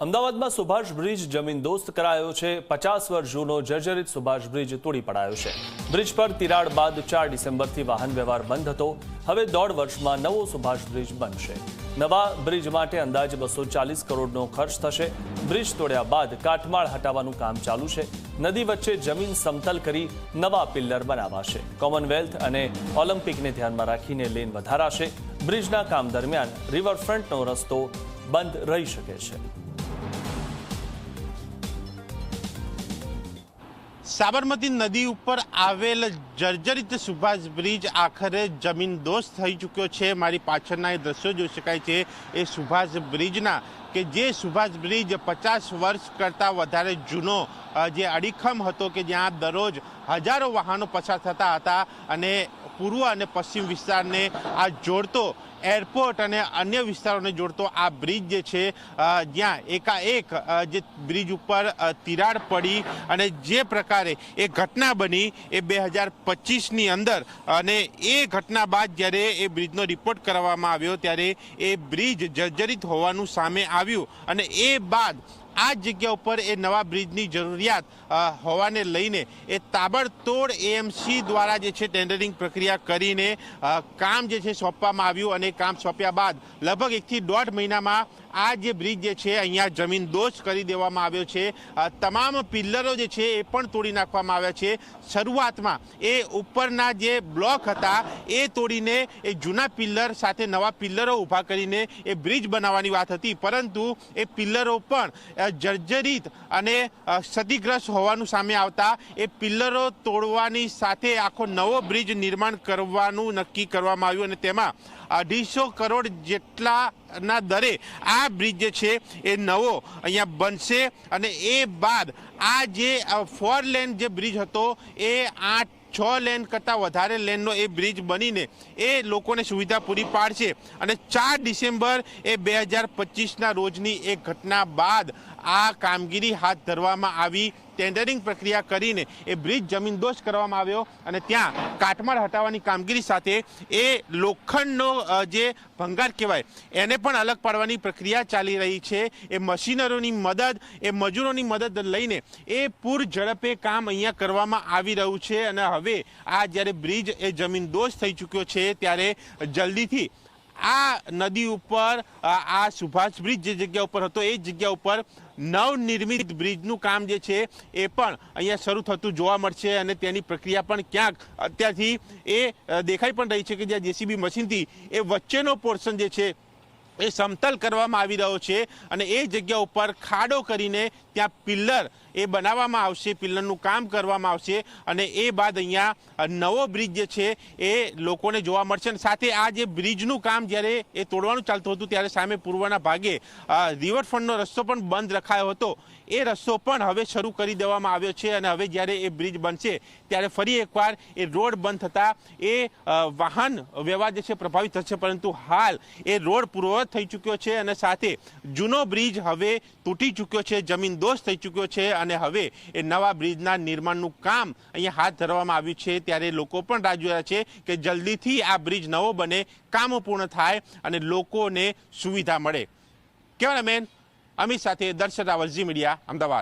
અમદાવાદમાં સુભાષ બ્રિજ જમીનદોસ્ત કરાયો છે। 50 વર્ષ જૂનો જર્જરિત સુભાષ બ્રિજ તોડી પડાયો છે। બ્રિજ પર તિરાડ બાદ 4 ડિસેમ્બરથી વાહન વ્યવહાર બંધ હતો। હવે 1.5 વર્ષમાં નવો સુભાષ બ્રિજ બનશે। નવા બ્રિજ માટે અંદાજે 240 કરોડનો ખર્ચ થશે। બ્રિજ તોડ્યા બાદ કાટમાળ હટાવવાનું કામ ચાલુ છે। નદી વચ્ચે જમીન સમતલ કરી નવા પિલ્લર બનાવાશે। કોમનવેલ્થ અને ઓલિમ્પિકને ધ્યાનમાં રાખીને લેન વધારાશે। બ્રિજના કામ દરમિયાન રિવરફ્રન્ટનો રસ્તો બંધ રહી શકે છે। સાબરમતી નદી ઉપર આવેલ જર્જરિત સુભાષ બ્રિજ આખરે જમીનદોસ્ત થઈ ચૂક્યો છે। મારી પાછળના એ દ્રશ્યો જોઈ શકાય છે એ સુભાષ બ્રિજના કે જે સુભાષ બ્રિજ 50 વર્ષ કરતાં વધારે જૂનો જે અડીખમ હતો કે જ્યાં દરરોજ હજારો વાહનો પસાર થતા હતા અને પૂર્વ અને પશ્ચિમ વિસ્તારને આ જોડતો એરપોર્ટ અને અન્ય વિસ્તારોને જોડતો આ બ્રિજ જે છે જ્યાં એકાએક જે બ્રિજ ઉપર તિરાડ પડી અને જે પ્રકારે એ ઘટના બની એ 2025ની અંદર અને એ ઘટના બાદ જ્યારે એ બ્રિજનો રિપોર્ટ કરવામાં આવ્યો ત્યારે એ બ્રિજ જર્જરિત હોવાનું સામે આવ્યું અને એ બાદ આ જગ્યા ઉપર એ નવા બ્રિજની જરૂરિયાત હોવાને લઈને એ તાબડતોડ એએમસી દ્વારા જે છે ટેન્ડરિંગ પ્રક્રિયા કરીને કામ જે છે સોંપવામાં આવ્યું અને કામ સોંપ્યા બાદ લગભગ 1 થી 1.5 મહિનામાં આ જે બ્રિજ જે છે અહીંયા જમીનદોસ્ત કરી દેવામાં આવ્યો છે। તમામ પિલ્લરો જે છે એ પણ તોડી નાખવામાં આવ્યા છે। શરૂઆતમાં એ ઉપરના જે બ્લોક હતા એ તોડીને એ જૂના પિલ્લર સાથે નવા પિલ્લરો ઊભા કરીને એ બ્રિજ બનાવવાની વાત હતી, પરંતુ એ પિલ્લરો પણ જર્જરિત અને ક્ષતિગ્રસ્ત હોવાનું સામે આવતા એ પિલ્લરો તોડવાની સાથે આખો નવો બ્રિજ નિર્માણ કરવાનું નક્કી કરવામાં આવ્યું અને તેમાં 250 કરોડ જેટલાના દરે આ બ્રિજ જે છે એ નવો અહીંયા બનશે અને એ બાદ આ જે 4 લેન જે બ્રિજ હતો એ 6 લેન કરતાં વધારે લેનનો એ બ્રિજ બનીને એ લોકોને સુવિધા પૂરી પાડશે અને 4 ડિસેમ્બર એ 2025ના રોજની એ ઘટના બાદ આ કામગીરી હાથ ધરવામાં આવી। ટેન્ડરિંગ પ્રક્રિયા કરીને એ બ્રિજ જમીનદોસ્ત કરવામાં આવ્યો અને ત્યાં કાટમાળ હટાવવાની કામગીરી સાથે એ લોખંડનો જે ભંગાર કહેવાય એને પણ અલગ પાડવાની પ્રક્રિયા ચાલી રહી છે। એ મશીનરોની મદદ એ મજૂરોની મદદ લઈને એ પૂર ઝડપે કામ અહીંયા કરવામાં આવી રહ્યું છે અને હવે આ જ્યારે બ્રિજ એ જમીનદોસ્ત થઈ ચૂક્યો છે ત્યારે જલ્દીથી આ નદી ઉપર આ સુભાષ બ્રિજ જે જગ્યા ઉપર હતો એ જગ્યા ઉપર નવનિર્મિત બ્રિજનું કામ જે છે એ પણ અહીંયા શરૂ થતું જોવા મળશે અને તેની પ્રક્રિયા પણ ક્યાંક અત્યારથી એ દેખાઈ પણ રહી છે કે જ્યાં જેસીબી મશીનથી એ વચ્ચેનો પોર્શન જે છે એ સમતલ કરવામાં આવી રહ્યો છે અને એ જગ્યા ઉપર ખાડો કરીને ત્યાં પિલ્લર એ બનાવવામાં આવશે, પિલ્લરનું કામ કરવામાં આવશે અને એ બાદ અહીંયા નવો બ્રિજ જે છે એ લોકોને જોવા મળશે અને સાથે આ જે બ્રિજનું કામ જ્યારે એ તોડવાનું ચાલતું હતું ત્યારે સામે પૂર્વના ભાગે રિવરફ્રન્ટનો રસ્તો પણ બંધ રખાયો હતો। એ રસ્તો પણ હવે શરૂ કરી દેવામાં આવ્યો છે અને હવે જ્યારે એ બ્રિજ બનશે ત્યારે ફરી એકવાર એ રોડ બંધ થતાં એ વાહન વ્યવહાર જે છે પ્રભાવિત થશે, પરંતુ હાલ એ રોડ પૂર્વવત થઈ ચૂક્યો છે અને સાથે જૂનો બ્રિજ હવે તૂટી ચૂક્યો છે, જમીનદોસ્ત થઈ ચૂક્યો છે અને હવે એ નવા બ્રિજના નિર્માણનું કામ અહીંયા હાથ ધરવામાં આવ્યું છે। ત્યારે લોકો પણ રાહ જોઈ રહ્યા છે કે જલ્દીથી આ બ્રિજ નવો બને, કામો પૂર્ણ થાય અને લોકોને સુવિધા મળે। કેમેરામેન અમિત સાથે દર્શન રાવલ, ઝી મીડિયા, અમદાવાદ।